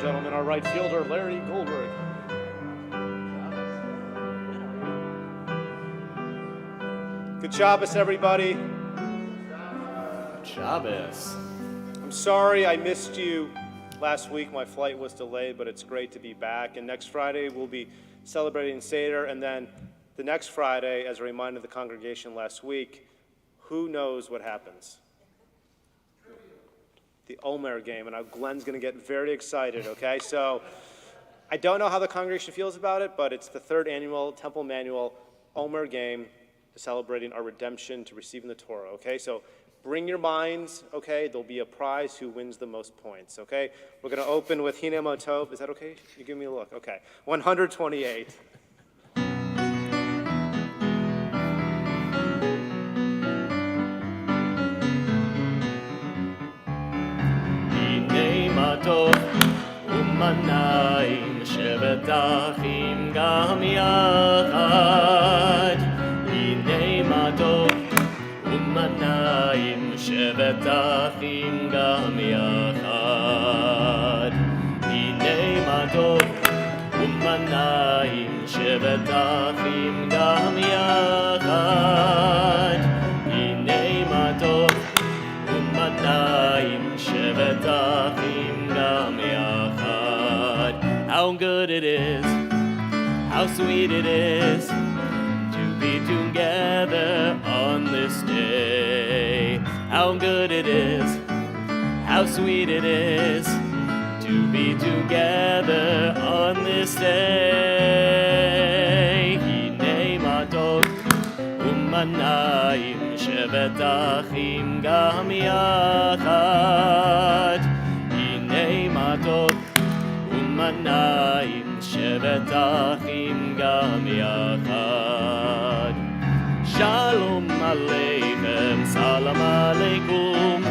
and gentlemen, our right fielder, Larry Goldberg. Good Shabbos, everybody. Shabbos. I'm sorry I missed you last week. My flight was delayed, but it's great to be back. And next Friday, we'll be celebrating Seder. And then the next Friday, as a reminder of the congregation last week, who knows what happens? The Omer game. And now Glenn's going to get very excited, okay? So I don't know how the congregation feels about it, but it's the third annual Temple Emanu-El Omer game, celebrating our redemption to receiving the Torah, okay? So bring your minds, okay? There'll be a prize who wins the most points, okay? We're going to open with Hine Motov. Is that okay? You give me a look. Okay. 128. Hine Motov u'manayim shevet achim gam yachad. Hine Motov u'manayim shevet achim gam yachad. Hine Motov u'manayim shevet achim gam yachad. Hine Motov u'manayim shevet achim gam yachad. How good it is, how sweet it is to be together on this day. How good it is, how sweet it is to be together on this day. Hine Motov u'manayim shevet achim gam yachad. Hine Motov u'manayim shevet achim gam yachad. Shalom aleichem, salam aleikum.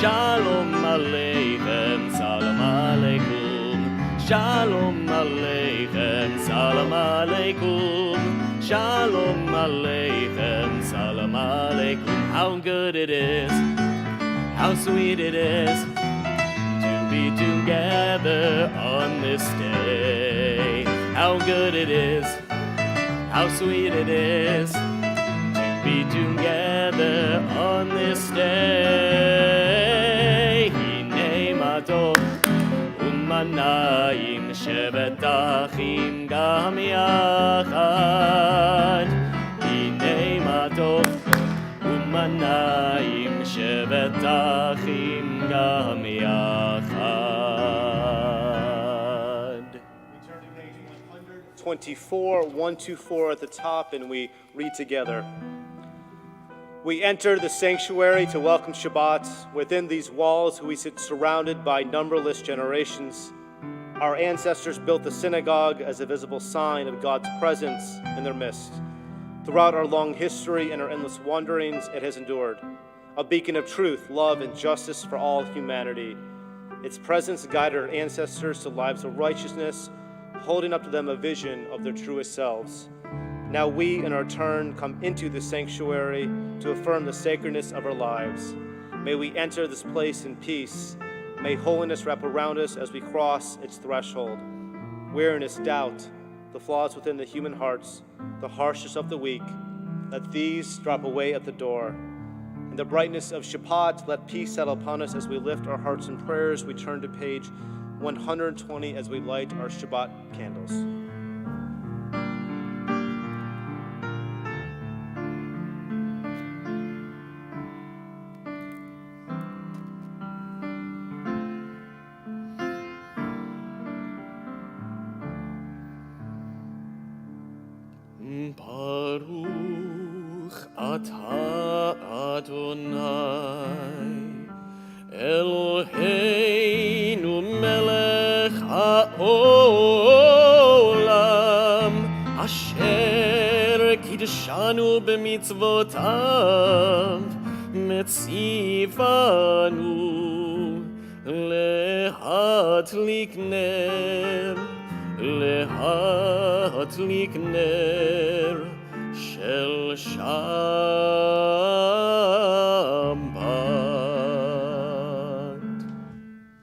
Shalom aleichem, salam aleikum. Shalom aleichem, salam aleikum. Shalom aleichem, salam aleikum. How good it is, how sweet it is to be together on this day. How good it is, how sweet it is to be together on this day. Hine Motov u'manayim shevet achim gam yachad. Hine Motov u'manayim shevet achim gam yachad. We turn to page 124, 124 at the top, and we read together. We enter the sanctuary to welcome Shabbat. Within these walls, we sit surrounded by numberless generations. Our ancestors built the synagogue as a visible sign of God's presence in their midst. Throughout our long history and our endless wanderings, it has endured, a beacon of truth, love, and justice for all humanity. Its presence guided our ancestors to lives of righteousness, holding up to them a vision of their truest selves. Now we, in our turn, come into the sanctuary to affirm the sacredness of our lives. May we enter this place in peace. May holiness wrap around us as we cross its threshold. Weariness, doubt, the flaws within the human hearts, the harshness of the weak, let these drop away at the door. In the brightness of Shabbat, let peace settle upon us as we lift our hearts in prayers. We turn to page 120 as we light our Shabbat candles. Baruch atah Adonai Eloheinu melech haolam asher kidshanu b'mitzvotav metzivanu lehatlik ner להדליק נר של שבת.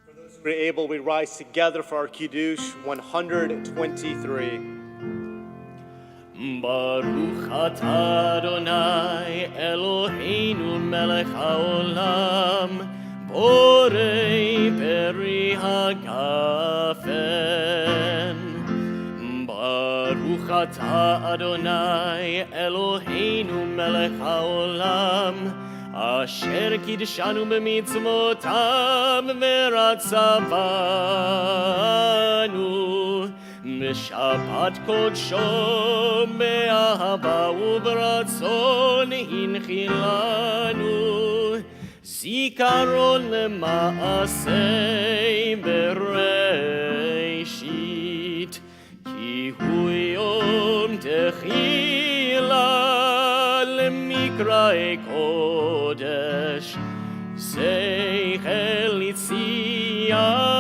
For those we're able, we rise together for our Kiddush 123. Baruch atah Adonai Eloheinu melech haolam borei peri hagafen. Baruch atah Adonai Eloheinu melech haolam asher kidshanu b'mitzvotav v'ratzavanu B'Shabbat kodsho be'ahava u'b'ratzon hinchilanu zikaron lema'asei bereishit ki hu yom techila lemikra'e kodesh zeichel yitziat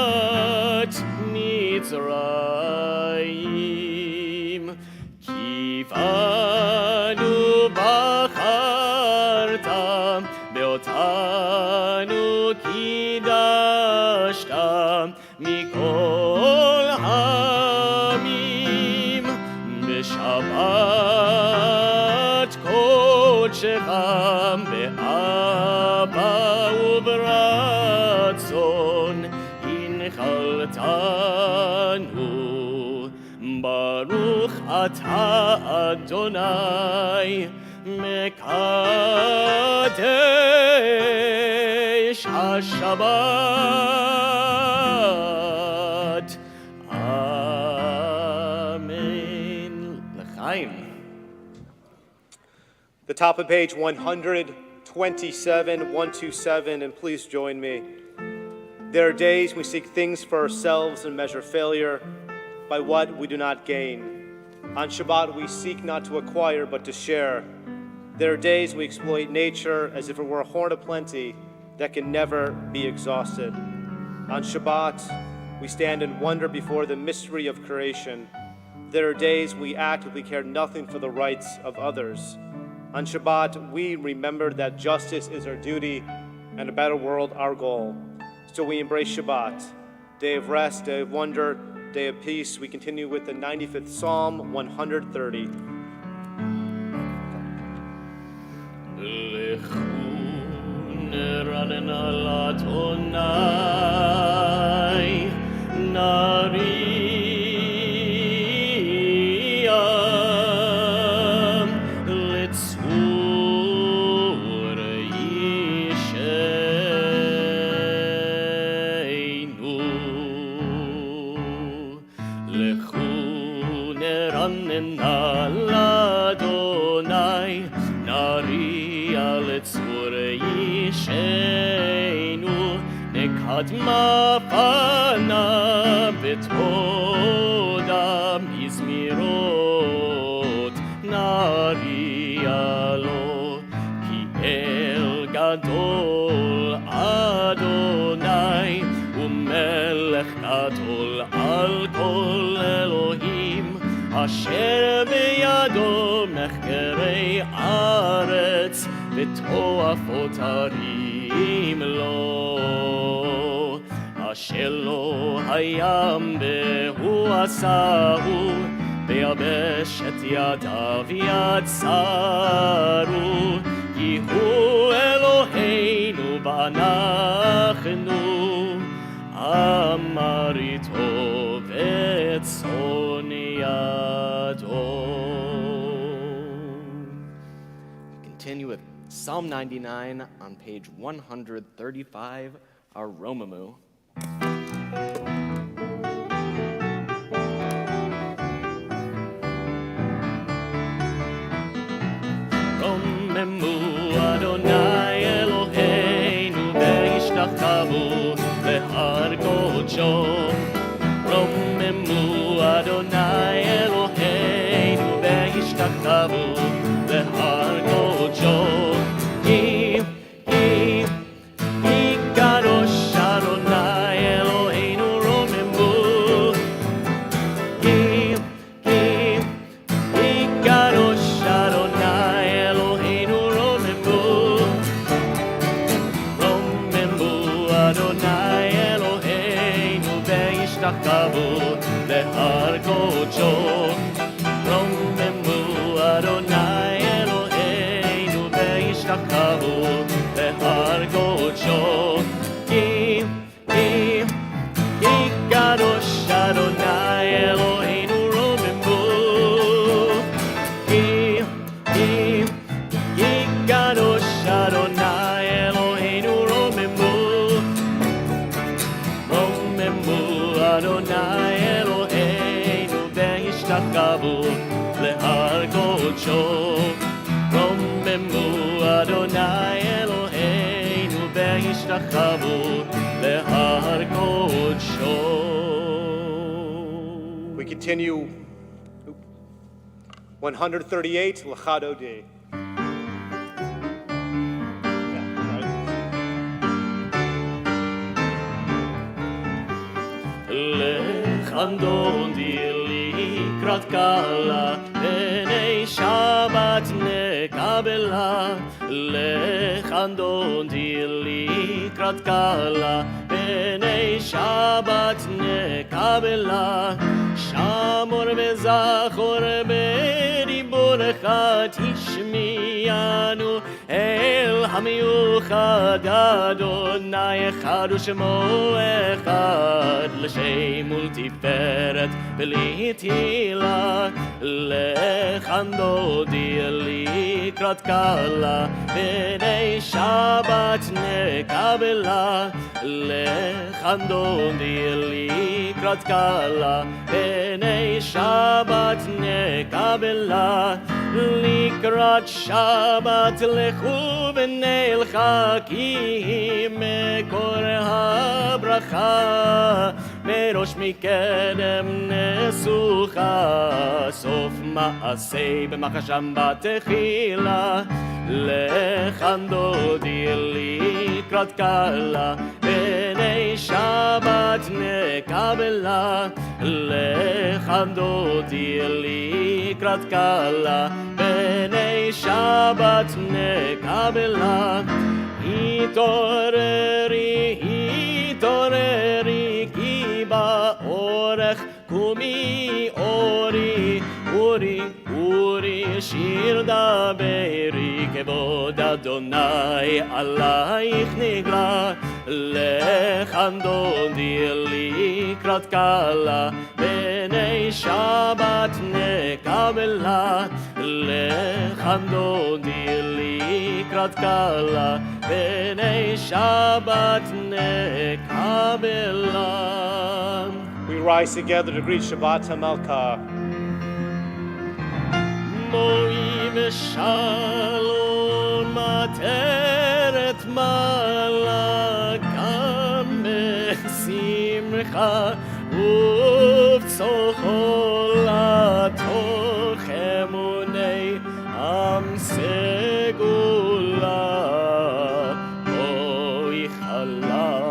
Mitzrayim kivanu bacharta beotanu kidashta mikol hamim b'Shabbat kodshecha be'ava u'b'ratzon inchaltanu Baruch atah Adonai mekadesh haShabbat. Amen. L'chaim. The top of page 127, 127, and please join me. There are days we seek things for ourselves and measure failure by what we do not gain. On Shabbat, we seek not to acquire, but to share. There are days we exploit nature as if it were a horn of plenty that can never be exhausted. On Shabbat, we stand in wonder before the mystery of creation. There are days we act as we care nothing for the rights of others. On Shabbat, we remember that justice is our duty and a better world our goal. So we embrace Shabbat, day of rest, day of wonder, day of peace. We continue with the 95th Psalm, 130. Adma fana betoda mizmirot narialo ki el gadol Adonai umelech gadol al kol Elohim asher beyado mechkerei aretz v'toafot harim lo אשר לא הים והוא עשהו, ביבשת ידיו יצרו, כי הוא אלוהינו ואנחנו אמר איתו וצאן ידו. Continue with Psalm 99 on page 135, our Romamu. Romemu Adonai Eloheinu ve'ishtachtavu behar kodsho. Romemu Adonai Eloheinu ve'ishtachtavu behar kodsho. Adonai Eloheinu והשתחוו להר קודשו. רוממו אדוני אלוהינו והשתחוו להר קודשו. כי קדוש אדוני אלוהינו רוממו. כי קדוש אדוני אלוהינו רוממו. רוממו אדוני אלוהינו והשתחוו להר קודשו. רוממו אדוני אלוהינו והשתחוו להר קודשו. We continue 138, Lachado Day. לחנדון דילי לקראת קלה, בני שבת נקבלה. לחנדון דילי לקראת קלה, בני שבת נקבלה. שמור וזכור בדיבורך תשמיענו, אל המיוחד אדוני אחד ושמו אחד, לשם ולתפארת בלי תהילה. לכאן דודי לקראת קלה, בני שבת נקבלה. לכאן דודי לקראת קלה, בני שבת נקבלה. לקראת שבת לכו ונלחקים, מקור הברכה מראש מקדם נסוכה. סוף מעשה במחשם בתחילה. לכאן דודי לקראת קלה, בני שבת נקבלה. לכאן דודי לקראת קלה, בני שבת נקבלה. התעוררי, התעוררי, כי באורך קומי אורי. אורי, אורי, שיר דברי, כבוד אדוני עלייך נגלה. לכאן דודי לקראת קלה, בני שבת נקבלה. לכאן דודי לקראת קלה, בני שבת נקבלה. We rise together to greet Shabbat HaMelkah. Moi ושלום עטרת מלאכה, בשמחה ובצהלה, תוך אמוני עם סגולה. בואי חלה,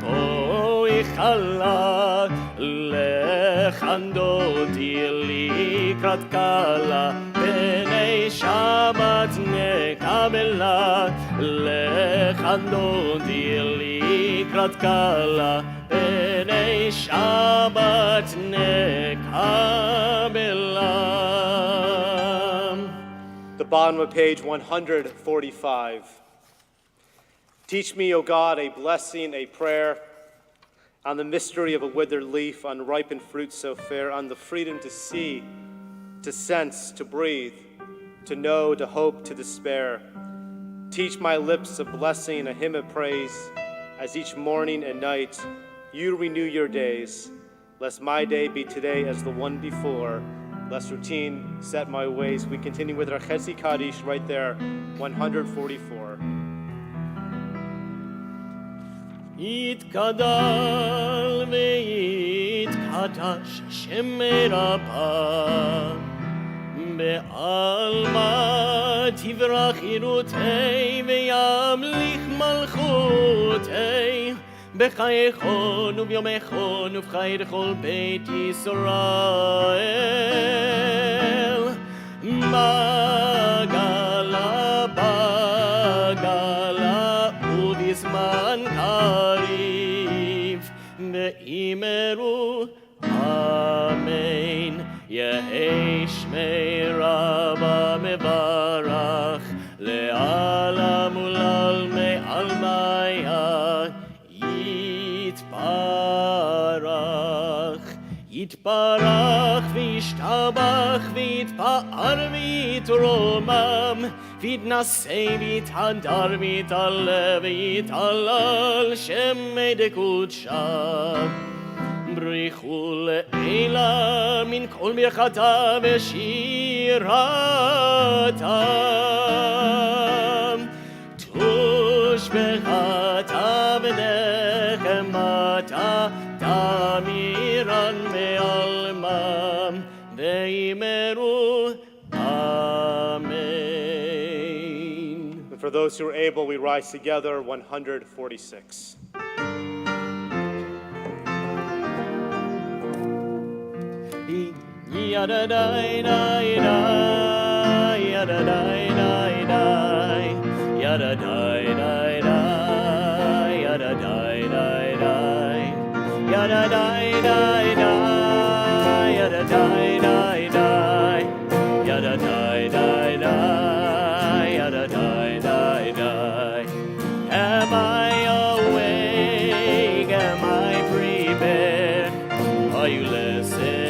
בואי חלה. לכאן דודי לקראת קלה, בני שבת נקבלה. לכאן דודי לקראת קלה, בני שבת נקבלה. The bottom of page 145. Teach me, O God, a blessing, a prayer, on the mystery of a withered leaf, on ripened fruit so fair, on the freedom to see, to sense, to breathe, to know, to hope, to despair. Teach my lips a blessing, a hymn of praise, as each morning and night you renew your days. Lest my day be today as the one before, lest routine set my ways. We continue with our Chetzi Kaddish right there, 144. יתגדל ויתקדש שם רבה, בעלמא תברח חירותי וימליך מלכותי. בחייכון וביומכון ובחיי לכל בית ישראל. בגלה בגלה ובזמן קריב, ואימרו אמן. יהי שמי רבה מברך לעלם ולעלמי עלמיה יתברך. יתברך וישתבח ויתפאר ויתרומם ויתנשא ויתהדר ויתעלה ויתהלל שמי דקודשם. בריחו לעילה מן כל ברכתה ושירתם. תושבחתה ונחמתה תמירן מעלמם ואימרו amen. And for those who are able, we rise together, 146. Yada dai dai dai, yada dai dai dai, yada dai dai dai, yada dai dai dai, yada dai dai dai, yada dai dai dai, yada dai dai dai, yada dai dai dai. Am I awake? Am I prepared? Are you listening?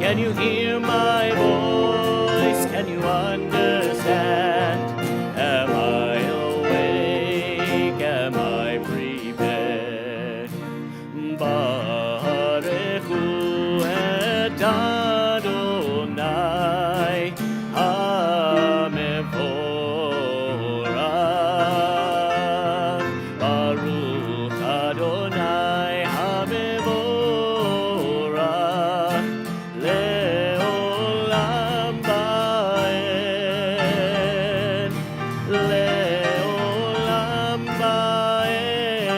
Can you hear my voice? Can you understand? Am I awake? Am I prepared? Barechu et Adonai HaMevorach. Baruch Adonai HaMevorach. Le'olam ba'ed, le'olam ba'ed.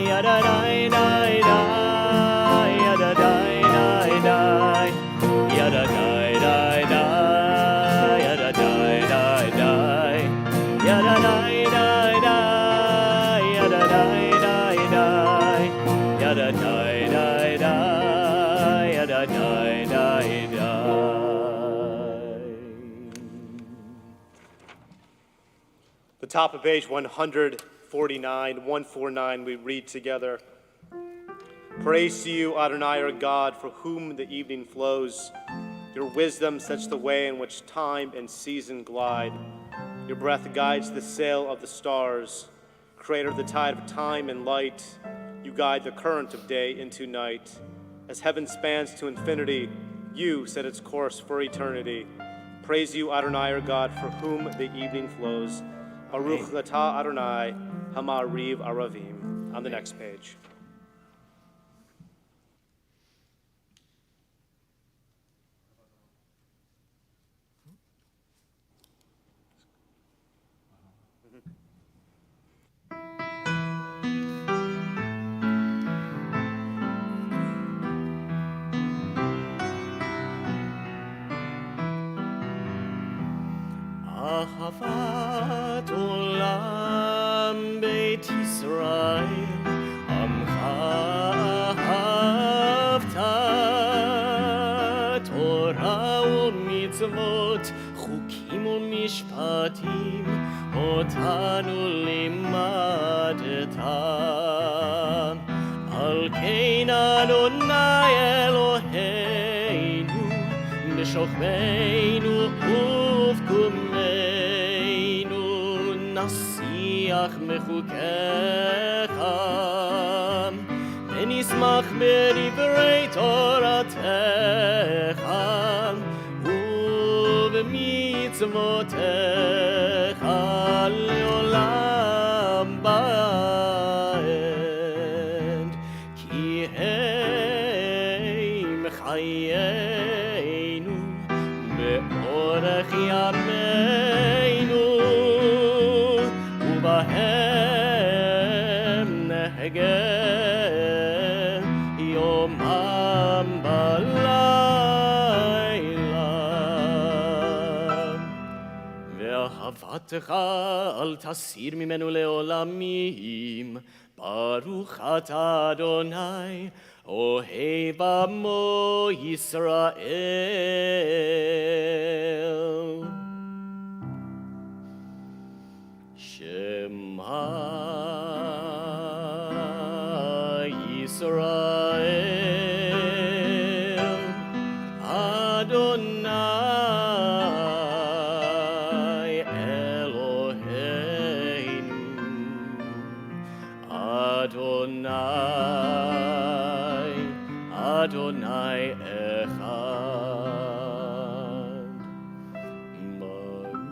Yada dai dai dai, yada dai dai dai, yada dai dai dai, yada dai dai dai, yada dai dai dai, yada dai dai dai, yada dai dai dai, yada dai dai dai. The top of page 149, we read together. Praise to you, Adonai, our God, for whom the evening flows. Your wisdom sets the way in which time and season glide. Your breath guides the sail of the stars. Creator of the tide of time and light, you guide the current of day into night. As heaven spans to infinity, you set its course for eternity. Praise you, Adonai, our God, for whom the evening flows. Baruch Atah Adonai, Hamariv Aravim. On the next page. Ahavat olam Beit Yisrael, Amcha ahavta. Torah u'mitzvot, chukim u'mishpatim, otanu limadeta. Al kein Adonai Eloheinu, b'shochmeinu uvkumeinu, nasiach mechukecha, ונשמח בדברי תורתך ובמצוותיך לעולם ועד, כי הם חיינו באורך ימינו ובהם נהגה יומם בלילה. ואהבת משפטך אל תסיר ממנו לעולמים. ברוך אתה אדוני, אוהב עמו ישראל. שמע ישראל, אדוני אלוהינו, אדוני אחד. ברוך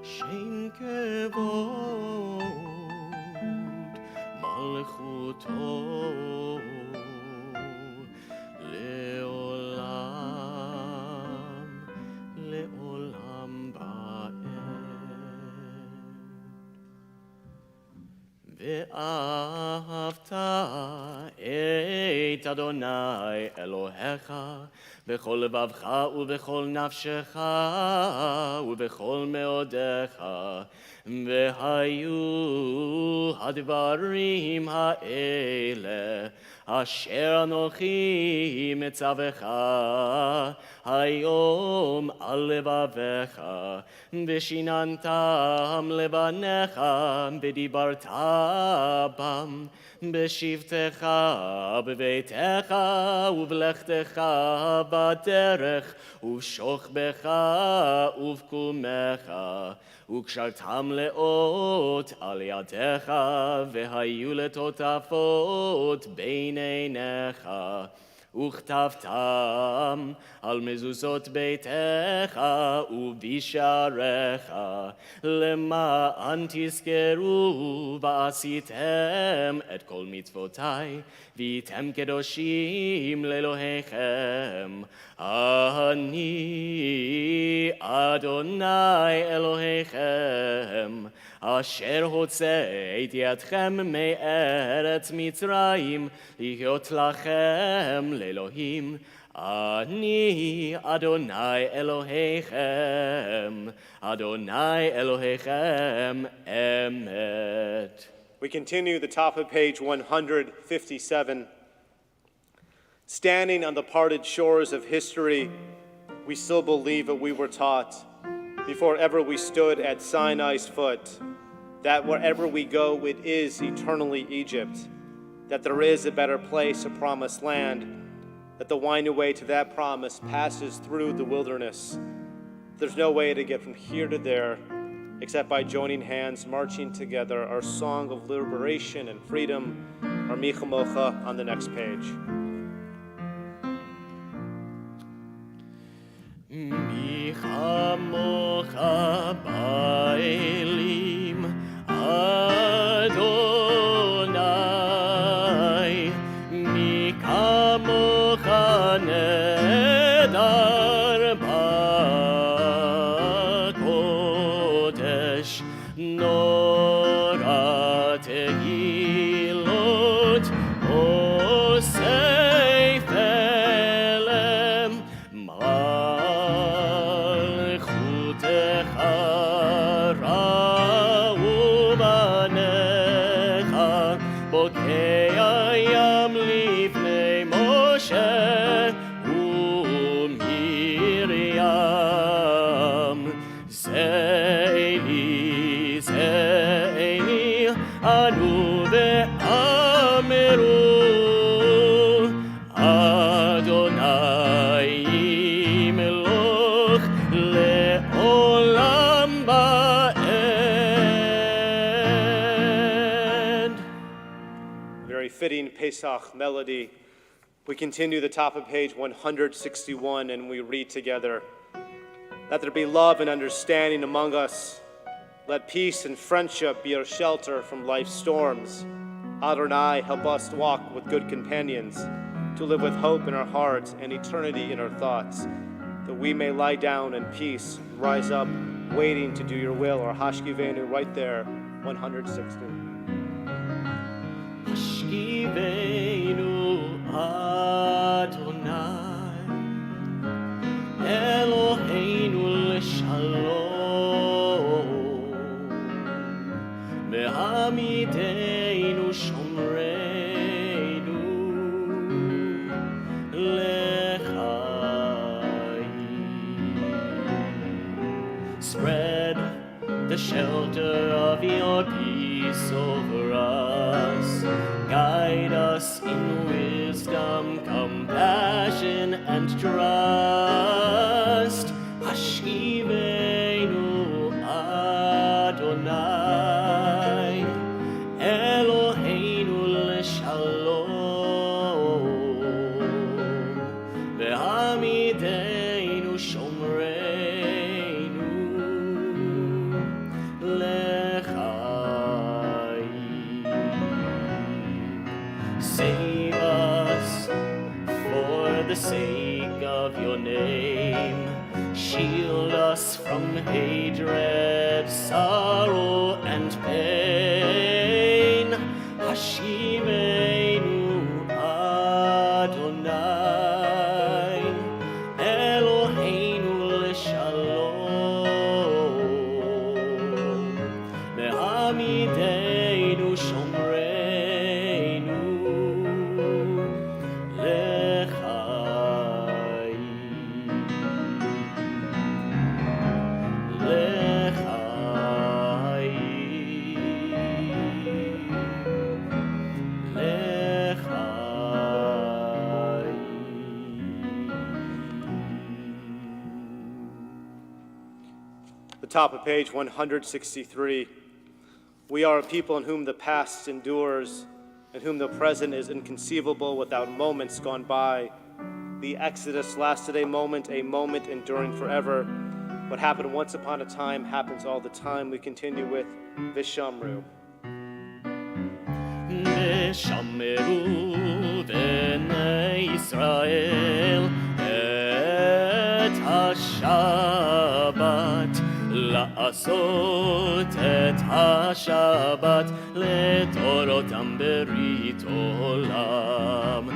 שם כבוד, מלכותו לעולם ועד. ואהבת את אדוני אלוהיך בכל לבבך ובכל נפשך ובכל מאודיך. והיו הדברים האלה אשר אנוכי מצווך היום על לבביך, ושיננתם לבניך ודיברת בם בשבתך בביתך ובלכתך בדרך ובשוכבך ובקומך, וקשרתם לאות על ידיך והיו לטוטפות בין עיניך, וכתבתם על מזוזות ביתך ובשעריך, למען תזכרו ועשיתם את כל מצוותי והייתם קדושים לאלוהיכם. אני אדוני אלוהיכם אשר הוצאתי אתכם מארץ מצרים להיות לכם לאלוהים. אני אדוני אלוהיכם, אדוני אלוהיכם אמת. We continue the top of page 157. Standing on the parted shores of history, we still believe what we were taught before ever we stood at Sinai's foot, that wherever we go, it is eternally Egypt, that there is a better place, a promised land, that the winding way to that promise passes through the wilderness. There's no way to get from here to there except by joining hands, marching together, our song of liberation and freedom, our Mi Chamocha on the next page. Mi chamocha ba'elim Adonai, mi kamocha nedar ba'kodesh, nora tehilot osei felem, Fitting Pesach melody. We continue the top of page 161 and we read together. Let there be love and understanding among us. Let peace and friendship be our shelter from life's storms. Adonai, help us to walk with good companions, to live with hope in our hearts and eternity in our thoughts, that we may lie down in peace, rise up, waiting to do your will. Or Hashkivenu right there, 160. Hashkivenu Adonai Eloheinu l'shalom, ve'hamideinu shomreinu l'chaim. Spread the shelter of your peace over us. Guide us in wisdom, compassion, and trust. Hashivenu Adonai, Eloheinu l'shalom, ve'hamideinu shomreinu l'chaim. Save us for the sake of your name. Shield us from hatred, sorrow, and pain. Hashivenu Adonai, Eloheinu l'shalom, ve'hamideinu shomreinu l'chaim. The top of page 163. We are a people in whom the past endures, in whom the present is inconceivable without moments gone by. The Exodus lasted a moment enduring forever. What happened once upon a time happens all the time. We continue with Vishamru. ושמרו בני ישראל את השבת, לעשות את השבת לדורותם ברית עולם.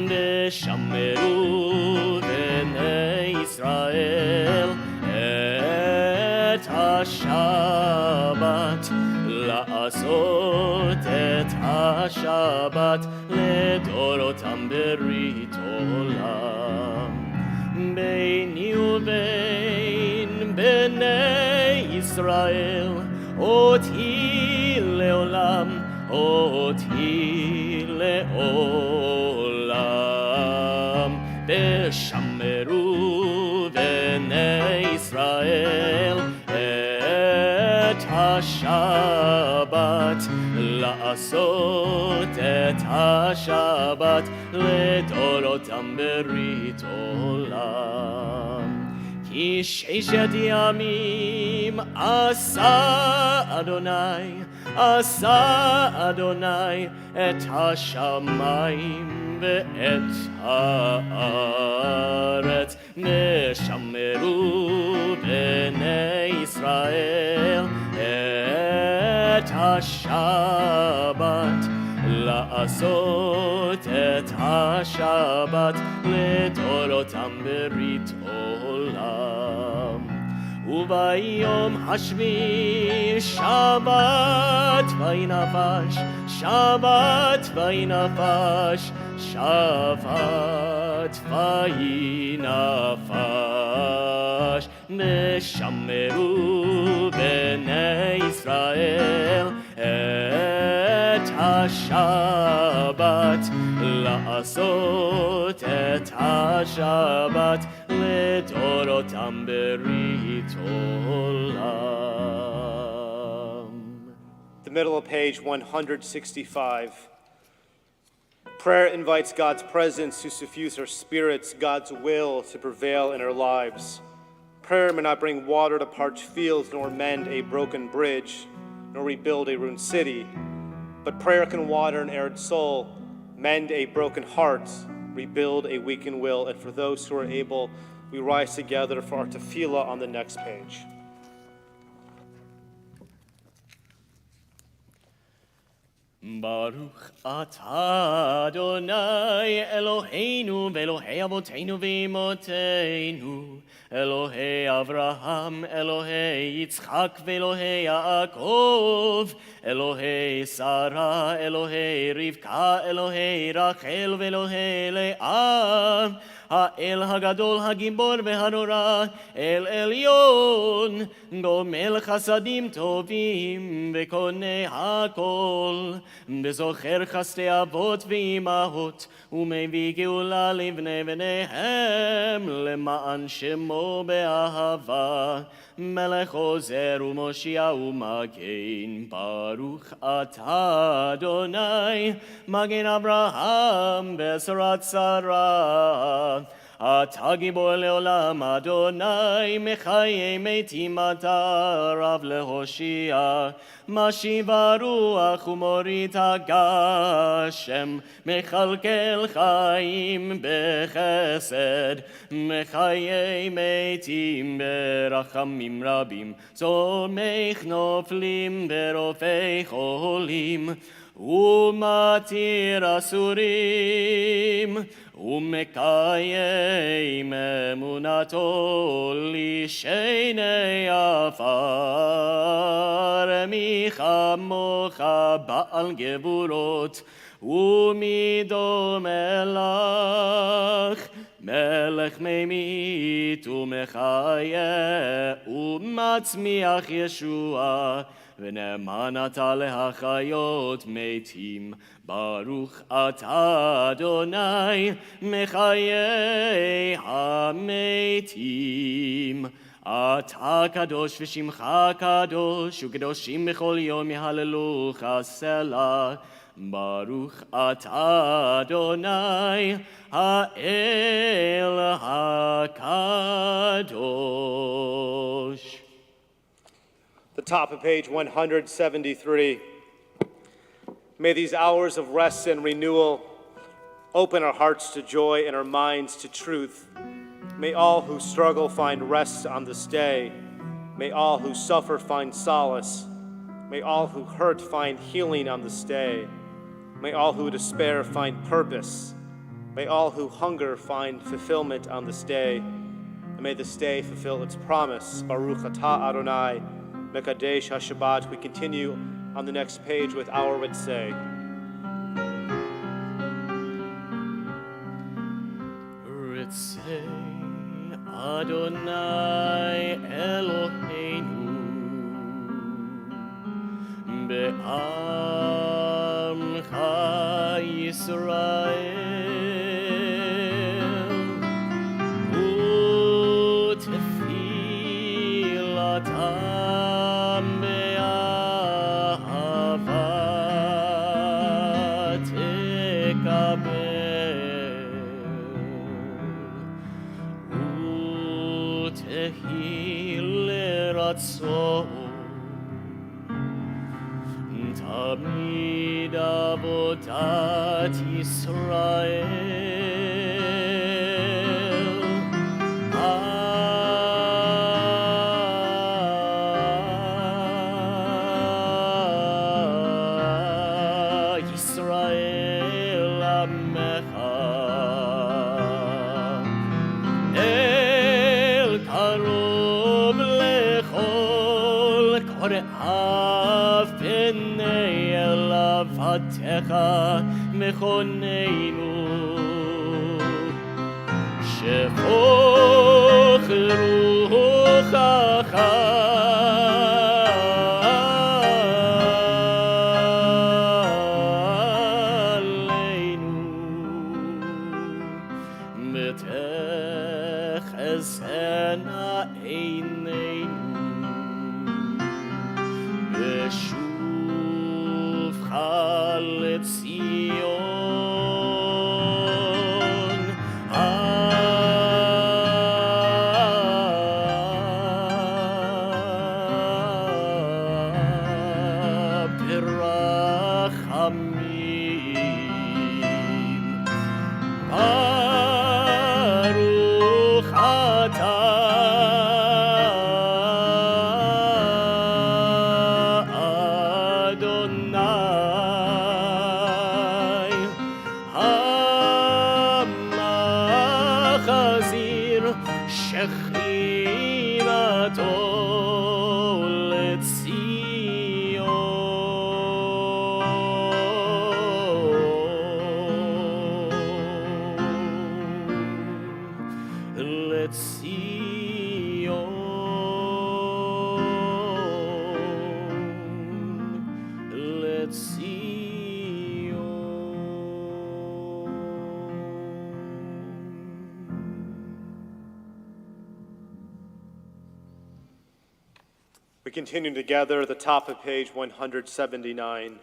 ושמרו בני ישראל את השבת, לעשות את השבת לדורותם ברית עולם. ביני ובין בני ישראל אותי לעולם, אותי לעולם. ושמרו בני ישראל את השבת, לעשות את השבת לדורותם ברית עולם. כי ששת ימים עשה אדוני את השמיים ואת הארץ. ושמרו בני ישראל את השבת, לעשות את השבת לדורותם ברית עולם. וביום השביעי שבת וינפש, שבת וינפש, שבת וינפש. ושמרו בני ישראל את השבת, לעשות את השבת לדורותם ברית עולם. The middle of page 165. Prayer invites God's presence to suffuse our spirits, God's will to prevail in our lives. Prayer may not bring water to parched fields, nor mend a broken bridge, nor rebuild a ruined city. But prayer can water an arid soul, mend a broken heart, rebuild a weakened will. And for those who are able, we rise together for our tefillah on the next page. Baruch atah Adonai Eloheinu ve'Elokei Avotenu ve'Imoteinu Elohei Avraham, Elohei Yitzchak, Elohei Yaakov, Elohei Sarah, Elohei Rivka, Elohei Rachel, Elohei Leah, האל הגדול, הגיבור והנורא, אל עליון, גומל חסדים טובים וקונה הכל, וזוכר חסדי אבות ואימהות, ומביא גאולה לבני בניהם, למען שמו באהבה, מלך עוזר ומושיע ומגן, ברוך אתה אדוני, מגן אברהם בשורת שרה. אתה גיבור לעולם אדוני, מחיי מתים אתה רב להושיע, משיב הרוח ומוריד הגשם, מכלכל חיים בחסד, מחיי מתים ברחמים רבים, צומח נופלים ברופאי חולים, ומתיר אסורים, ומקיים אמונתו לשני עפר, מי כמוך בעל גבורות, ומי דומה לך, מלך ממית ומחיה, ומצמיח ישועה, ונאמן אתה להחיות מתים, ברוך אתה אדוני, מחיי המתים. אתה קדוש ושמך קדוש, וקדושים בכל יום יהללוך סלה. ברוך אתה אדוני, האל הקדוש. The top of page 173. May these hours of rest and renewal open our hearts to joy and our minds to truth. May all who struggle find rest on this day. May all who suffer find solace. May all who hurt find healing on this day. May all who despair find purpose. May all who hunger find fulfillment on this day. And may this day fulfill its promise. Baruch atah Adonai, Mekadesh HaShabbat. We continue on the next page with our Ritzeh. Ritzeh Adonai Eloheinu be'amcha Yisrael u'tefilatam be'ahava tekabel u'tehil leratzon תמיד עבודת ישראל. ישראל עמך אל קרוב לכל קוראיו פני אליו עתך מכוננו שפוך רוחך עלינו ותחזינה עינינו בשובך לציון. ברחמים ברוך אתה אדוני gadol et Zion. Let's We continue together at the top of page 179.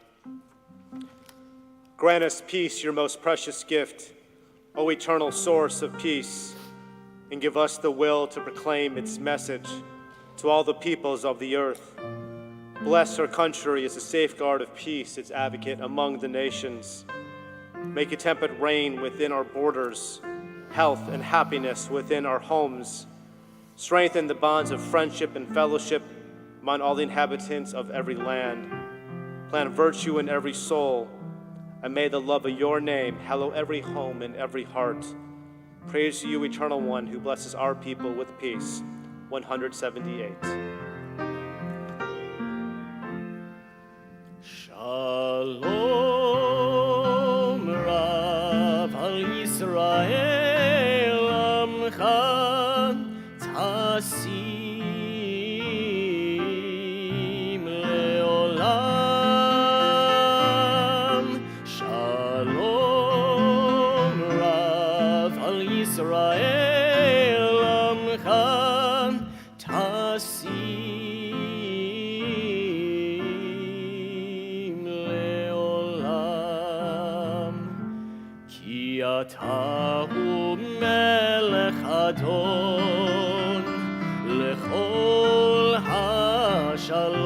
Grant us peace, your most precious gift, O eternal source of peace, and give us the will to proclaim its message to all the peoples of the earth. Bless our country as a safeguard of peace, its advocate among the nations. Make a temperate reign within our borders, health and happiness within our homes. Strengthen the bonds of friendship and fellowship among all the inhabitants of every land. Plant virtue in every soul, and may the love of your name hallow every home and every heart. Praise to you, Eternal One, who blesses our people with peace. 178. Shalom Rav al Yisrael Amcha Tasim Leolam. Shalom Rav al Yisrael Amcha Tasim Leolam. Ki atahu melech adon lechol hashalom.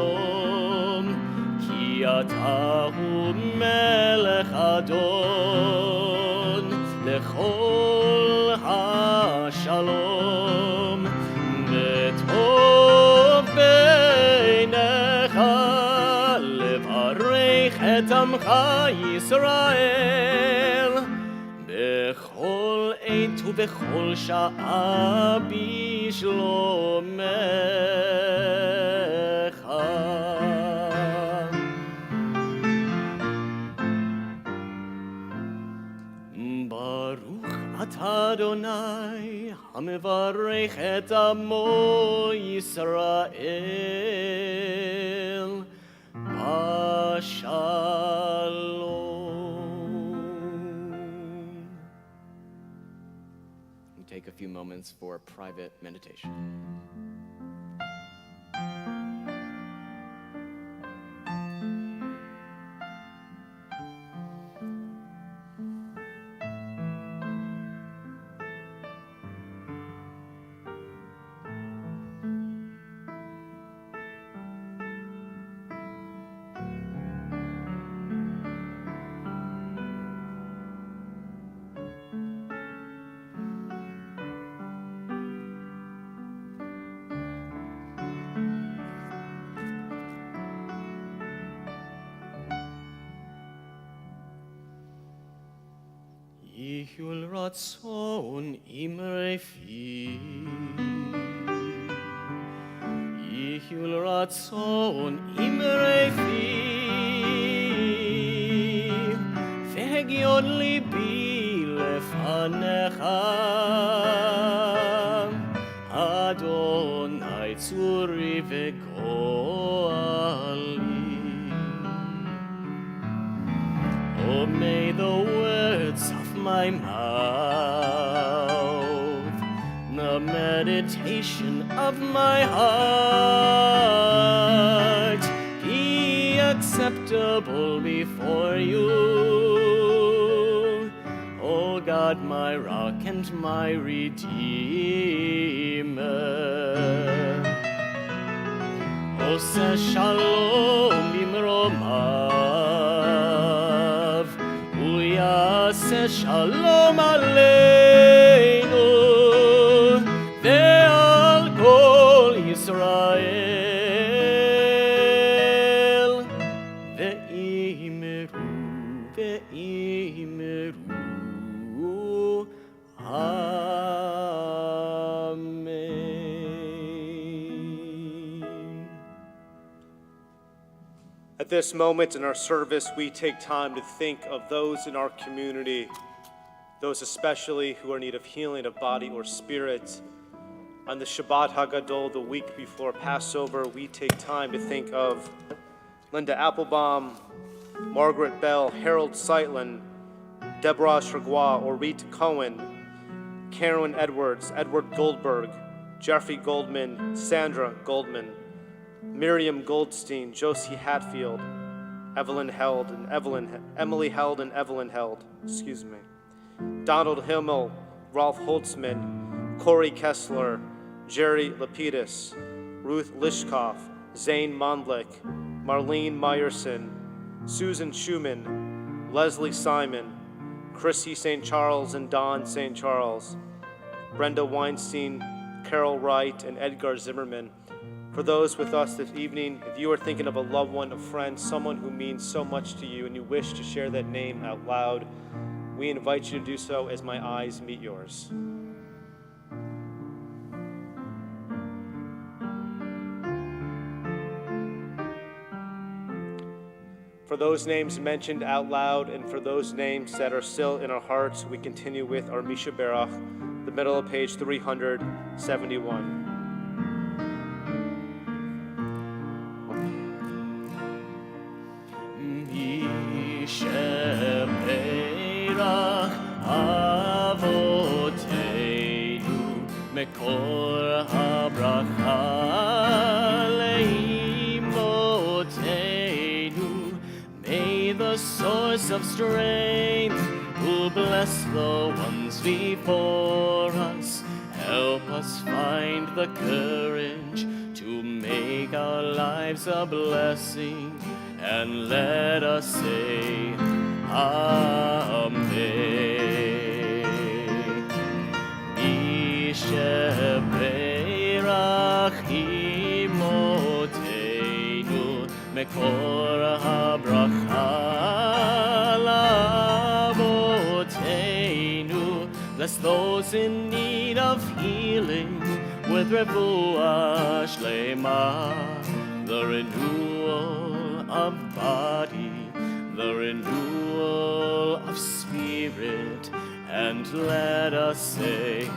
Ki atahu melech adon lechol hashalom. Betov beinecha levarech et amcha Yisrael bechol עת ובכל שעה בשלומך. ברוך אתה אדוני המברך את עמו ישראל בשלום. We take a few moments for private meditation. יהיו רצון אמרי פי, יהיו רצון אמרי פי, והגיון ליבי לפניך, אדוני צורי וגואלי. Oh, may the words of my mouth, the meditation of my heart be acceptable before you, O God, my rock and my redeemer. Oseh shalom bimromav, Yaseh shalom aleinu ve'al kol Yisrael ve'imeru Amen. At this moment in our service, we take time to think of those in our community, those especially who are in need of healing of body or spirit. On the Shabbat Hagadol, the week before Passover, we take time to think of Linda Applebaum, Margaret Bell, Harold Seitlin, Deborah Shragwa, Orit Cohen, Karen Edwards, Edward Goldberg, Jeffrey Goldman, Sandra Goldman, Miriam Goldstein, Josie Hatfield, Emily Held and Evelyn Held, Donald Himmel, Rolf Holtzman, Corey Kessler, Jerry Lapidus, Ruth Lishkoff, Zane Mondlik, Marlene Meyerson, Susan Schumann, Leslie Simon, Chrissy St. Charles and Don St. Charles, Brenda Weinstein, Carol Wright, and Edgar Zimmerman. For those with us this evening, if you are thinking of a loved one, a friend, someone who means so much to you, and you wish to share that name out loud, we invite you to do so as my eyes meet yours. For those names mentioned out loud and for those names that are still in our hearts, we continue with our Misha Berach, the middle of page 371. Misha Berach Avoteinu Mekor HaBracha Leimotenu. May the source of strength who bless the ones before us help us find the courage to make our lives a blessing, and let us say Amen. Misha Berach Imotenu Mekor HaBracha Lavotenu. Bless those in need of healing with Revuah Shlema, the renewal of body, the renewal of spirit, and let us say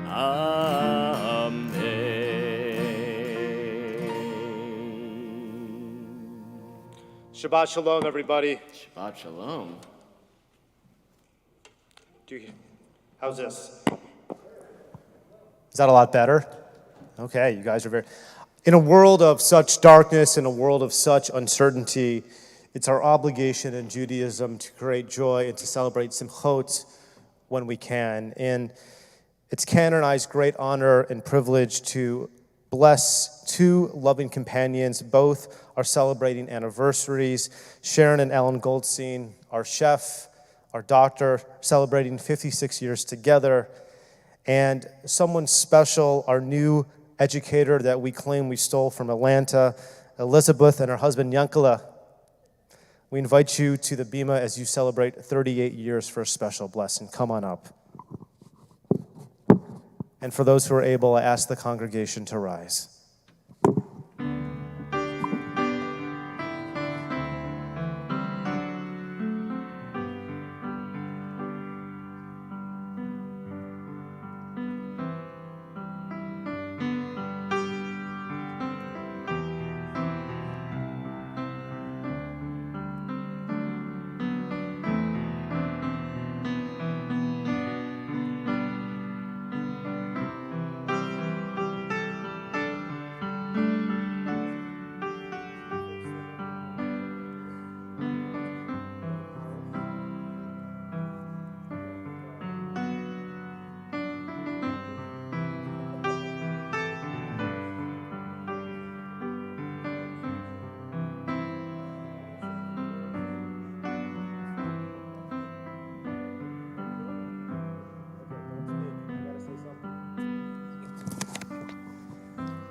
Amen. Shabbat Shalom, everybody. Shabbat Shalom. How's this? Is that a lot better? Okay, you guys are very... In a world of such darkness, in a world of such uncertainty, it's our obligation in Judaism to create joy and to celebrate Simchot when we can. And it's canonized great honor and privilege to bless two loving companions. Both are celebrating anniversaries. Sharon and Ellen Goldstein, our chef, our doctor, celebrating 56 years together. And someone special, our new educator that we claim we stole from Atlanta, Elizabeth, and her husband Yankala. We invite you to the Bima as you celebrate 38 years for a special blessing. Come on up. And for those who are able, I ask the congregation to rise.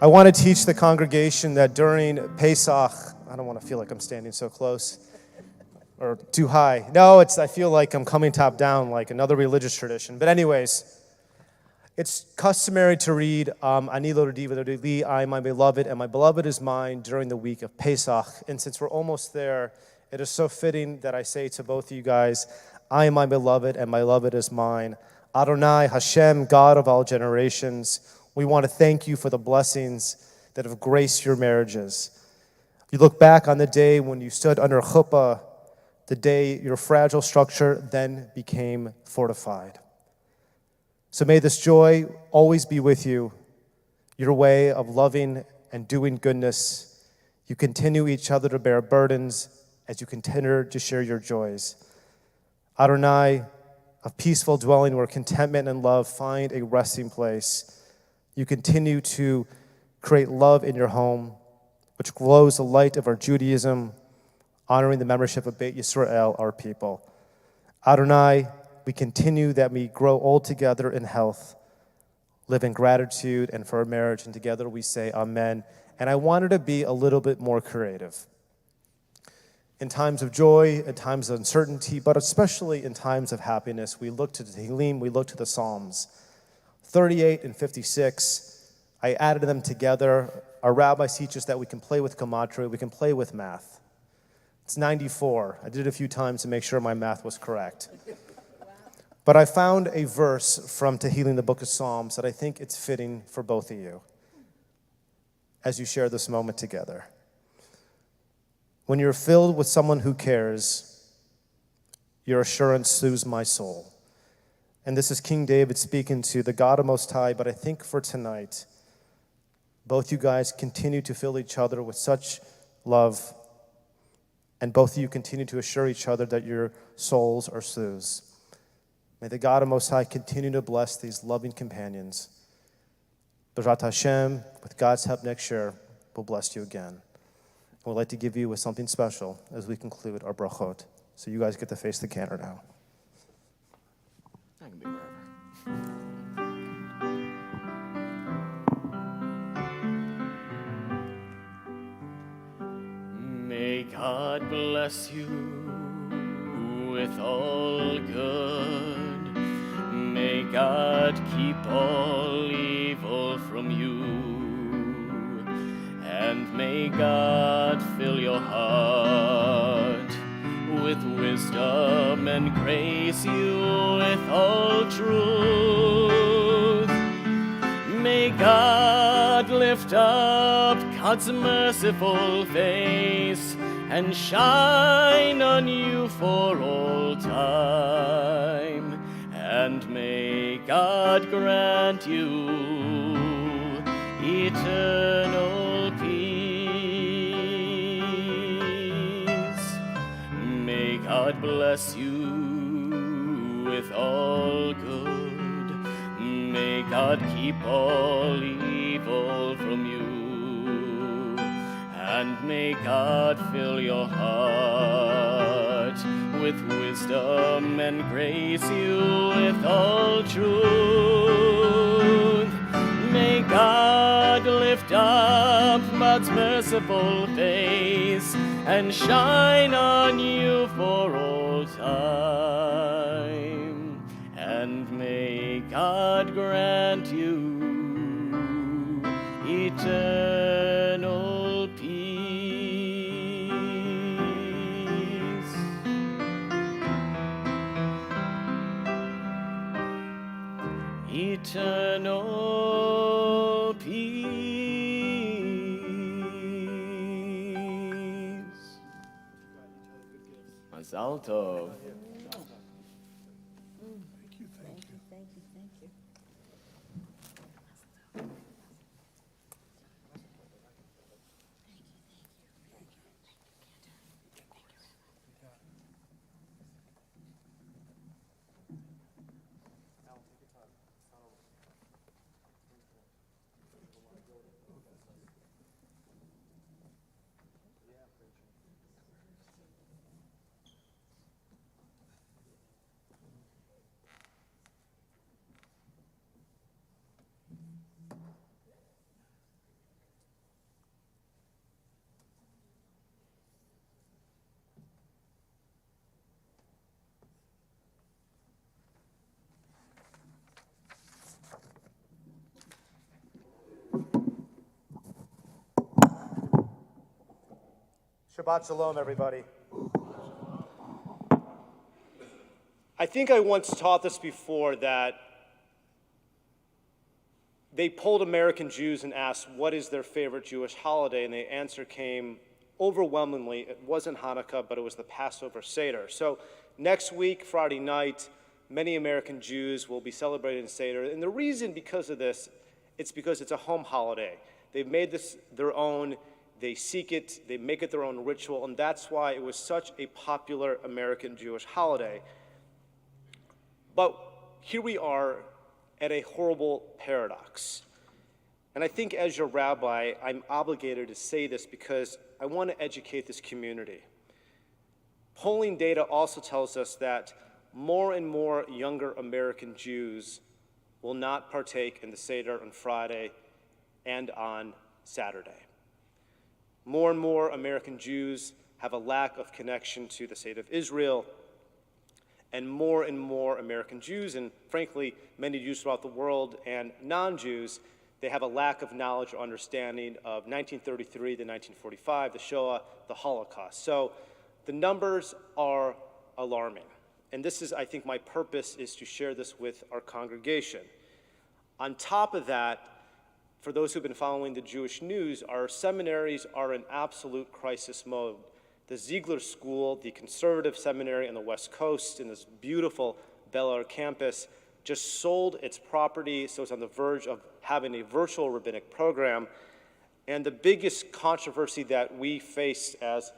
I want to teach the congregation that during Pesach, I don't want to feel like I'm standing so close or too high. No, I feel like I'm coming top down like another religious tradition. But anyways, It's customary to read Ani lo radi li, I am my beloved, and my beloved is mine during the week of Pesach. And since we're almost there, it is so fitting that I say to both of you guys, I am my beloved, and my beloved is mine. Adonai, Hashem, God of all generations, we want to thank you for the blessings that have graced your marriages. You look back on the day when you stood under chuppah, the day your fragile structure then became fortified. So may this joy always be with you, your way of loving and doing goodness. You continue each other to bear burdens as you continue to share your joys. Adonai, a peaceful dwelling where contentment and love find a resting place. You continue to create love in your home, which glows the light of our Judaism, honoring the membership of Beit Yisrael, our people. Adonai, we continue that we grow old together in health, live in gratitude and for our marriage, and together we say amen. And I wanted to be a little bit more creative. In times of joy, in times of uncertainty, but especially in times of happiness, we look to the Tehillim, we look to the Psalms. 38 and 56, I added them together. Our rabbis teach us that we can play with gematria, we can play with math. It's 94. I did it a few times to make sure my math was correct. But I found a verse from Tehillim, the book of Psalms, that I think it's fitting for both of you as you share this moment together. When you're filled with someone who cares, your assurance soothes my soul. And this is King David speaking to the God of Most High, but I think for tonight, both you guys continue to fill each other with such love, and both of you continue to assure each other that your souls are soothed. May the God of Most High continue to bless these loving companions. B'ezrat Hashem, with God's help next year, we'll bless you again. We'd like to give you with something special as we conclude our brachot. So you guys get to face the cantor now. I can be wherever. May God bless you with all good. May God keep all evil from you. And may God fill your heart with wisdom and grace you with all truth. May God lift up God's merciful face and shine on you for all time. And may God grant you eternal peace. May God bless you with all good. May God keep all evil from you. And may God fill your heart with wisdom and grace you with all truth. May God lift up God's merciful face and shine on you for all time. And may God grant you eternal peace. Eternal peace. Mazal tov. Shabbat Shalom, everybody. I think I once taught this before, that they polled American Jews and asked what is their favorite Jewish holiday, and the answer came overwhelmingly, it wasn't Hanukkah, but it was the Passover Seder. So next week, Friday night, many American Jews will be celebrating Seder, and the reason because of this, it's because it's a home holiday. They've made this their own, they seek it, they make it their own ritual, and that's why it was such a popular American Jewish holiday. But here we are at a horrible paradox. And I think as your rabbi, I'm obligated to say this because I want to educate this community. Polling data also tells us that more and more younger American Jews will not partake in the Seder on Friday and on Saturday. More and more American Jews have a lack of connection to the state of Israel, and more American Jews, and frankly, many Jews throughout the world and non-Jews, they have a lack of knowledge or understanding of 1933 to 1945, the Shoah, the Holocaust. So the numbers are alarming. And this is, I think, my purpose is to share this with our congregation. On top of that, for those who've been following the Jewish news, our seminaries are in absolute crisis mode. The Ziegler School, the conservative seminary on the West Coast in this beautiful Bel Air campus, just sold its property, so it's on the verge of having a virtual rabbinic program. And the biggest controversy that we face as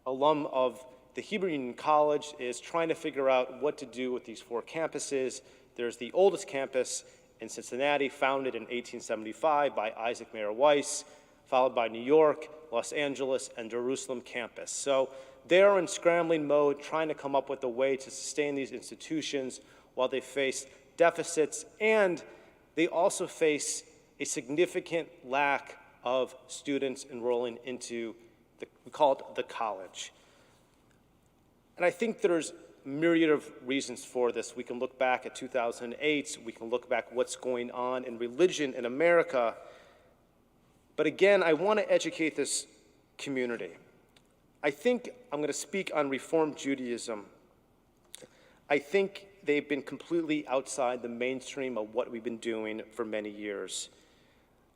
alum of the Hebrew Union College is trying to figure out what to do with these 4 campuses. There's the oldest campus in Cincinnati, founded in 1875 by Isaac Mayer Weiss, followed by New York, Los Angeles, and Jerusalem campus. So they're in scrambling mode, trying to come up with a way to sustain these institutions while they face deficits, and they also face a significant lack of students enrolling into, we call it the college. And I think there's a myriad of reasons for this. We can look back at 2008, we can look back what's going on in religion in America. But again, I want to educate this community. I think I'm going to speak on Reform Judaism. I think they've been completely outside the mainstream of what we've been doing for many years.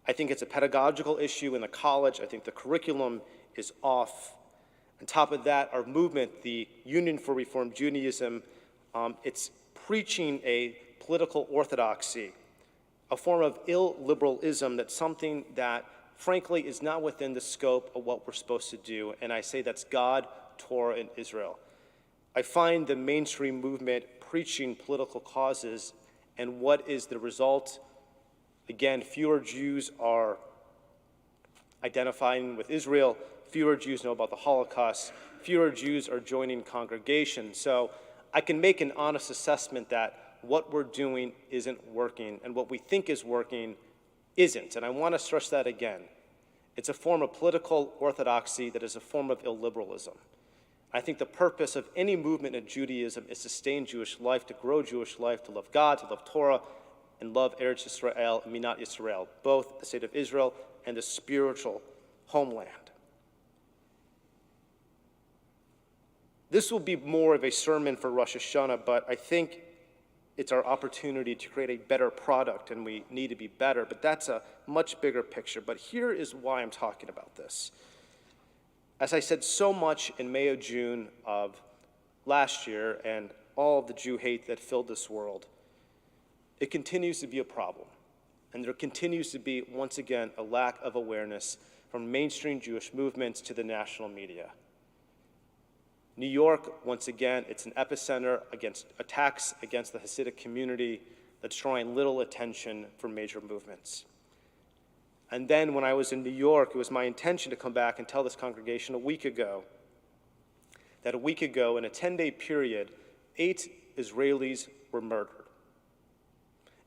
I think it's a pedagogical issue in the college. I think the curriculum is off. On top of that, our movement, the Union for Reform Judaism, it's preaching a political orthodoxy, a form of illiberalism that's something that frankly is not within the scope of what we're supposed to do, and I say that's God, Torah, and Israel. I find the mainstream movement preaching political causes, and what is the result? Again, fewer Jews are identifying with Israel, fewer Jews know about the Holocaust, fewer Jews are joining congregations. So I can make an honest assessment that what we're doing isn't working, and what we think is working isn't, and I want to stress that again. It's a form of political orthodoxy that is a form of illiberalism. I think the purpose of any movement in Judaism is to sustain Jewish life, to grow Jewish life, to love God, to love Torah, and love Eretz Yisrael and Minat Yisrael, both the state of Israel and the spiritual homeland. This will be more of a sermon for Rosh Hashanah, but I think it's our opportunity to create a better product, and we need to be better, but that's a much bigger picture. But here is why I'm talking about this. As I said so much in May or June of last year, and all of the Jew hate that filled this world, it continues to be a problem. And there continues to be, once again, a lack of awareness from mainstream Jewish movements to the national media. New York, once again, it's an epicenter against attacks against the Hasidic community that's drawing little attention from major movements. And then when I was in New York, it was my intention to come back and tell this congregation a week ago that a week ago, in a 10-day period, 8 Israelis were murdered.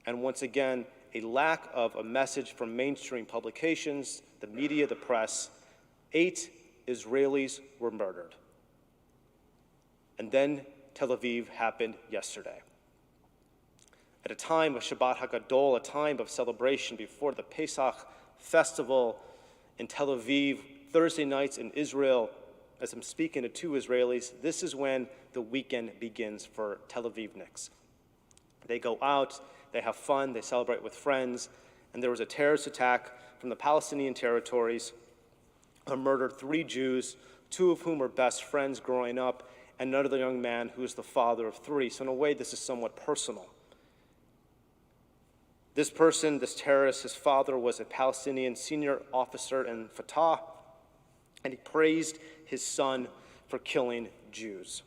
And once again, a lack of a message from mainstream publications, the media, the press. 8 Israelis were murdered. And then Tel Aviv happened yesterday. At a time of Shabbat HaGadol, a time of celebration before the Pesach festival in Tel Aviv, Thursday nights in Israel, as I'm speaking to two Israelis, this is when the weekend begins for Tel Avivniks. They go out, they have fun, they celebrate with friends, and there was a terrorist attack from the Palestinian territories that murdered 3 Jews, 2 of whom were best friends growing up, and another young man who is the father of 3. So in a way, this is somewhat personal. This person, this terrorist, his father was a Palestinian senior officer in Fatah, and he praised his son for killing Jews.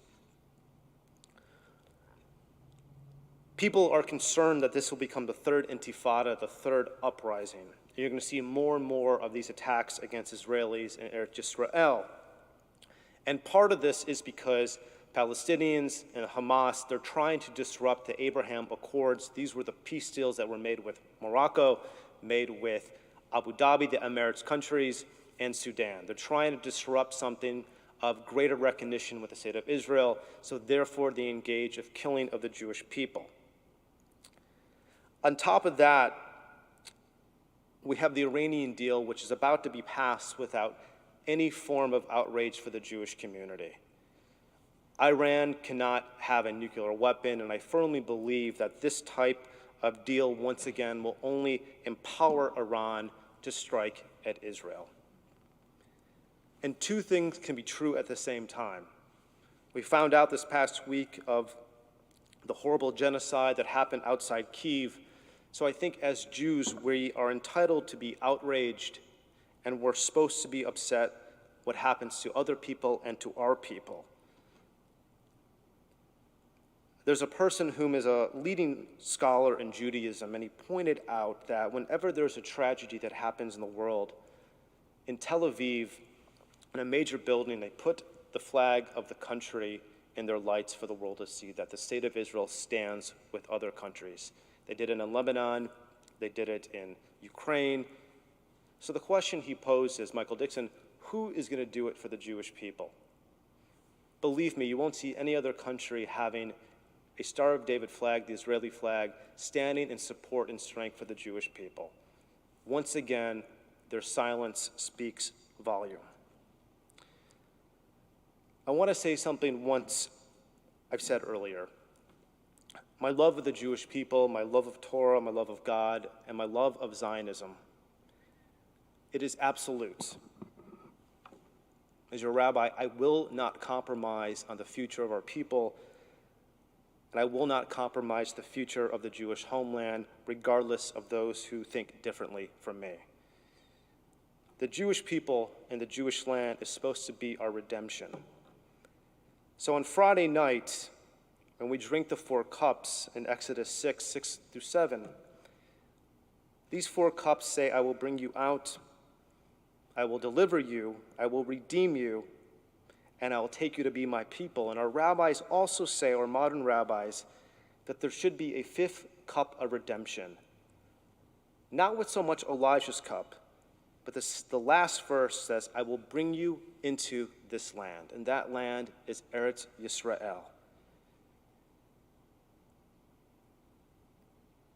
People are concerned that this will become the third intifada, the third uprising. You're going to see more and more of these attacks against Israelis in Eretz Yisrael. And part of this is because Palestinians and Hamas, they're trying to disrupt the Abraham Accords. These were the peace deals that were made with Morocco, made with Abu Dhabi, the Emirates countries, and Sudan. They're trying to disrupt something of greater recognition with the state of Israel, so therefore they engage of killing of the Jewish people. On top of that, we have the Iranian deal, which is about to be passed without any form of outrage for the Jewish community. Iran cannot have a nuclear weapon, and I firmly believe that this type of deal, once again, will only empower Iran to strike at Israel. And 2 things can be true at the same time. We found out this past week of the horrible genocide that happened outside Kyiv. So I think as Jews, we are entitled to be outraged, and we're supposed to be upset what happens to other people and to our people. There's a person whom is a leading scholar in Judaism, and he pointed out that whenever there's a tragedy that happens in the world, in Tel Aviv, in a major building, they put the flag of the country in their lights for the world to see, that the state of Israel stands with other countries. They did it in Lebanon, they did it in Ukraine. So the question he posed is, Michael Dixon, who is going to do it for the Jewish people? Believe me, you won't see any other country having a Star of David flag, the Israeli flag, standing in support and strength for the Jewish people. Once again, their silence speaks volume. I want to say something once I've said earlier. My love of the Jewish people, my love of Torah, my love of God, and my love of Zionism, it is absolute. As your rabbi, I will not compromise on the future of our people, and I will not compromise the future of the Jewish homeland, regardless of those who think differently from me. The Jewish people and the Jewish land is supposed to be our redemption. So on Friday night, when we drink the 4 cups in Exodus 6:6-7, these 4 cups say, I will bring you out, I will deliver you, I will redeem you, and I will take you to be my people. And our rabbis also say, our modern rabbis, that there should be a 5th cup of redemption. Not with so much Elijah's cup, but the last verse says, I will bring you into this land. And that land is Eretz Yisrael.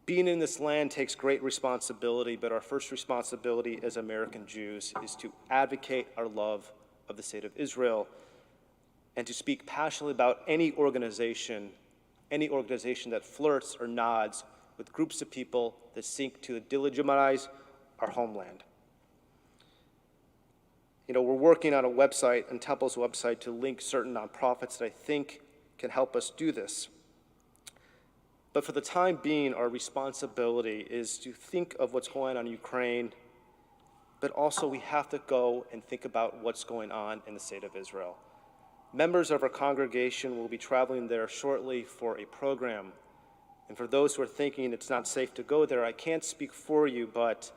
Being in this land takes great responsibility, but our first responsibility as American Jews is to advocate our love of the state of Israel and to speak passionately about any organization that flirts or nods with groups of people that seek to delegitimize our homeland. You know, we're working on a website, on Temple's website, to link certain nonprofits that I think can help us do this. But for the time being, our responsibility is to think of what's going on in Ukraine, but also we have to go and think about what's going on in the state of Israel. Members of our congregation will be traveling there shortly for a program. And for those who are thinking it's not safe to go there, I can't speak for you, but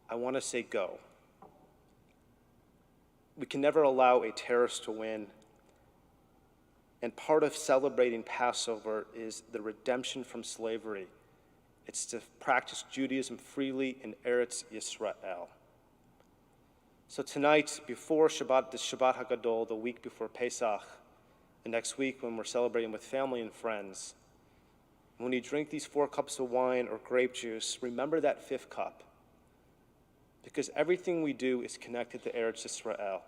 I want to say go. We can never allow a terrorist to win. And part of celebrating Passover is the redemption from slavery. It's to practice Judaism freely in Eretz Yisrael. So tonight, before Shabbat, the Shabbat HaGadol, the week before Pesach, and next week when we're celebrating with family and friends, when you drink these 4 cups of wine or grape juice, remember that 5th cup. Because everything we do is connected to Eretz Yisrael.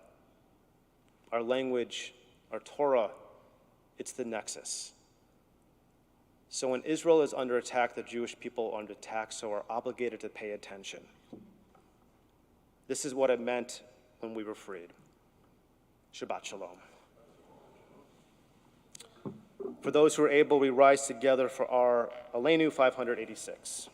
our language, our Torah, it's the nexus. So when Israel is under attack, the Jewish people are under attack, so are obligated to pay attention. This is what it meant when we were freed. Shabbat Shalom. For those who are able, we rise together for our Aleinu 586.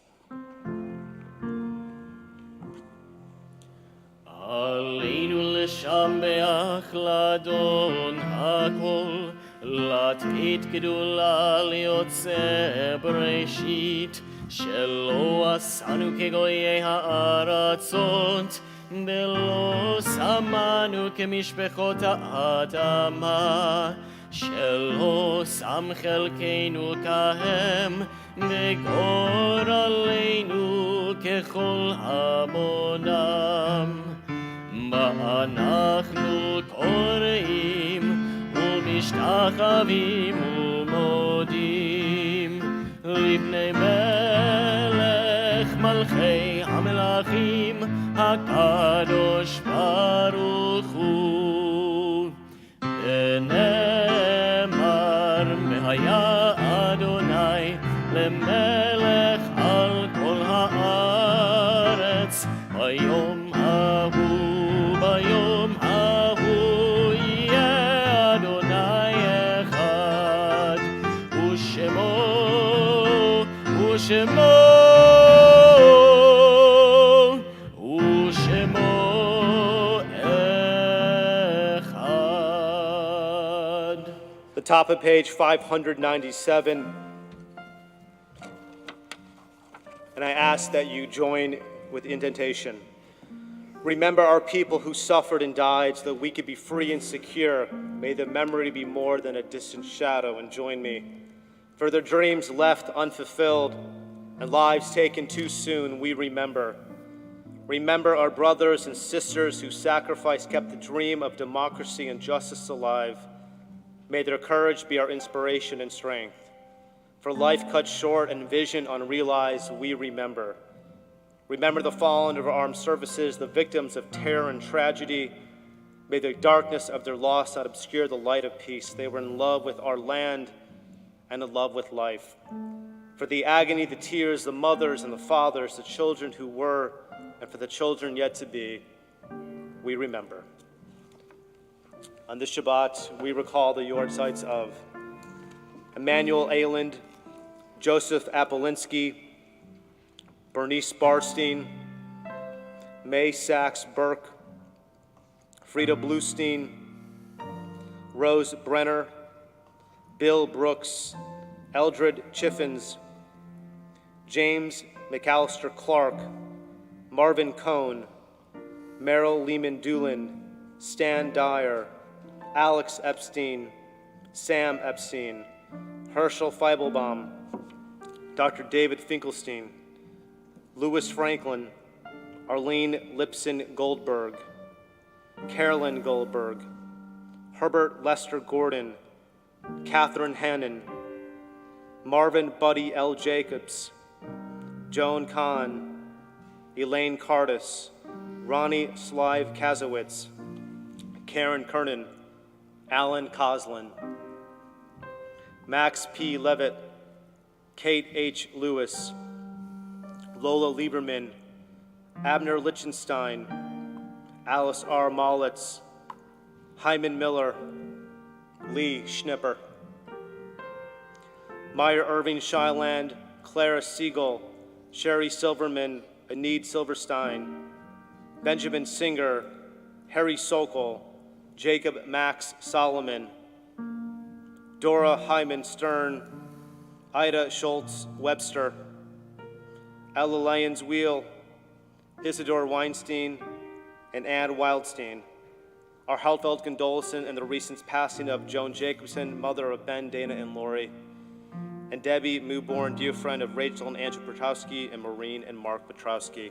עלינו לשבח לאדון הכל, לתת גדולה ליוצא בראשית, שלא עשנו כגויי הארצות, ולא שמנו כמשפחות האדמה, שלא שם חלקנו כהם, וגורלנו ככל המונם. ואנחנו קוראים ומשתחווים ומודים לפני מלך מלכי המלכים הקדוש ברוך הוא. ונאמר והיה אדוני למלך על כל הארץ ביום ההוא. ביום ההוא יהיה אדוני אחד, ושמו אחד. The top of page 597. And I ask that you join with indentation. Remember our people who suffered and died so that we could be free and secure. May the memory be more than a distant shadow, and join me. For their dreams left unfulfilled and lives taken too soon, we remember. Remember our brothers and sisters whose sacrifice kept the dream of democracy and justice alive. May their courage be our inspiration and strength. For life cut short and vision unrealized, we remember. Remember the fallen of our armed services, the victims of terror and tragedy. May the darkness of their loss not obscure the light of peace. They were in love with our land and in love with life. For the agony, the tears, the mothers and the fathers, the children who were, and for the children yet to be, we remember. On this Shabbat, we recall the yahrzeits of Emanu-El Birmingham, Joseph Apolinsky, Bernice Barstein, May Sachs Burke, Frida Bluestein, Rose Brenner, Bill Brooks, Eldred Chiffins, James McAllister Clark, Marvin Cohn, Merrill Lehman Doolin, Stan Dyer, Alex Epstein, Sam Epstein, Herschel Feibelbaum, Dr. David Finkelstein, Louis Franklin, Arlene Lipson Goldberg, Carolyn Goldberg, Herbert Lester Gordon, Catherine Hannon, Marvin Buddy L. Jacobs, Joan Kahn, Elaine Cardis, Ronnie Slive Kazowitz, Karen Kernan, Alan Coslin, Max P. Levitt, Kate H. Lewis, Lola Lieberman, Abner Lichtenstein, Alice R. Mollitz, Hyman Miller, Lee Schnipper, Meyer Irving Shyland, Clara Siegel, Sherry Silverman, Enid Silverstein, Benjamin Singer, Harry Sokol, Jacob Max Solomon, Dora Hyman Stern, Ida Schultz Webster, Ella Lyons Wheel, Isidore Weinstein, and Ann Wildstein. Our heartfelt condolences in the recent passing of Joan Jacobson, mother of Ben, Dana, and Lori, and Debbie Mewborn, dear friend of Rachel and Andrew Petrowski, and Maureen and Mark Petrowski.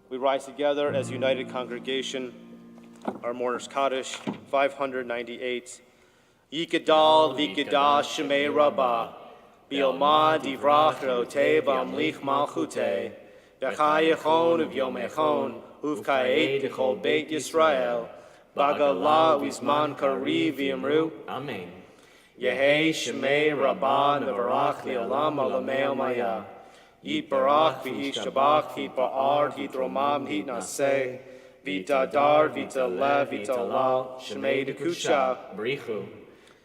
We rise together as a united congregation, our mourners Kaddish, 598. Yikadal v'ikadash shemei rabbah, Bioma divrach rote b'amlich malchute, V'chai yechon uv yom echon, uv ka'ed d'chol beit Yisrael, Bagala Vizman Kari V'Imru. Amen. Yehi Shemei Rabban Nevarach Li'olam Alamei Maya. Yit Barach V'Hi Shabach Hit Ba'ar Hit Romam Hit Naseh. Vita Dar Vita Le Vita Lal Shemei Dekusha. Brichu.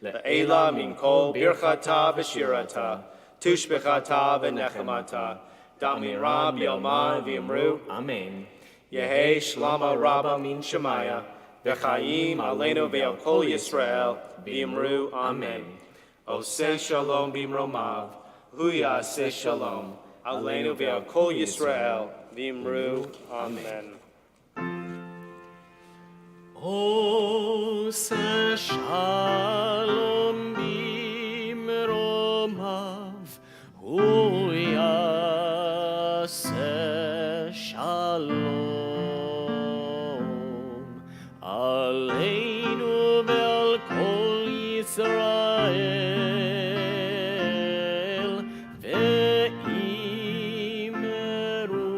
Le'ela Min Kol Birchata V'Shirata. Tushbechata V'Nechemata. Damira B'Yalman V'Imru. Amen. Yehi Shlama Rabba Min Shemaya. V'chaim Aleinu V'Al Kol Yisrael. V'Imru. Amen. Oseh Shalom B'Imromav. Huya Aseh Shalom. Aleinu V'Al Kol Yisrael. V'Imru. Amen. Oseh Shalom B'Imromav. Huya Aseh Shalom. Aleinu V'Al Kol Yisrael. V'Imru.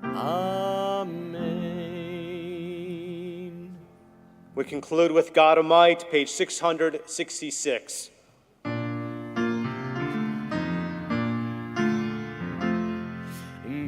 Amen. We conclude with God of Might, page 666.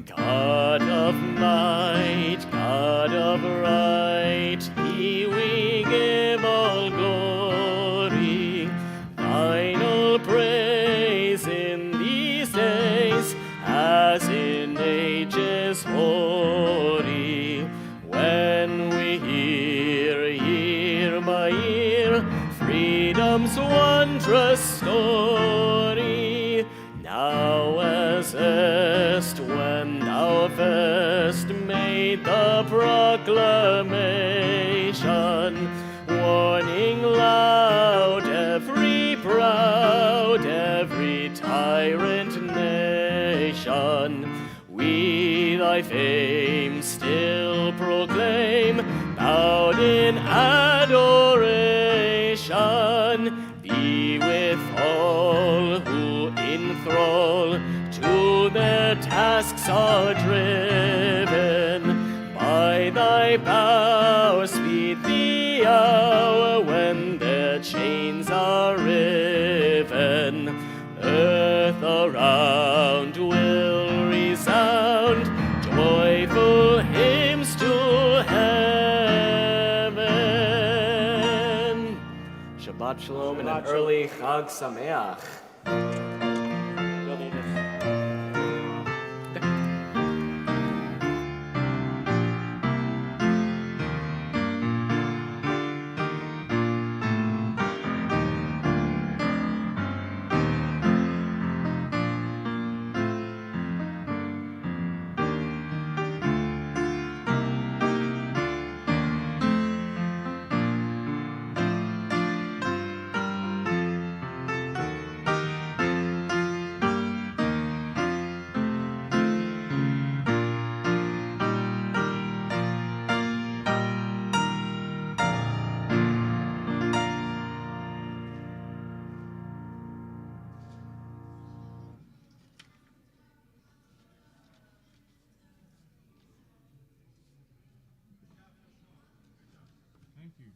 God of might, God of right, He we give all glory. Final praise in these days, as in ages hoary. When we hear, year by year, freedom's wondrous story. Now as erst when thou first made the proclamation, warning loud every proud, every tyrant nation, we thy fame still proclaim, bowed in adoration. Be with all who in thrall to their tasks are driven. By thy power speed the hour when their chains are riven. Earth around will resound joyful hymns to heaven. Shabbat Shalom and an early Chag Sameach. Thank you.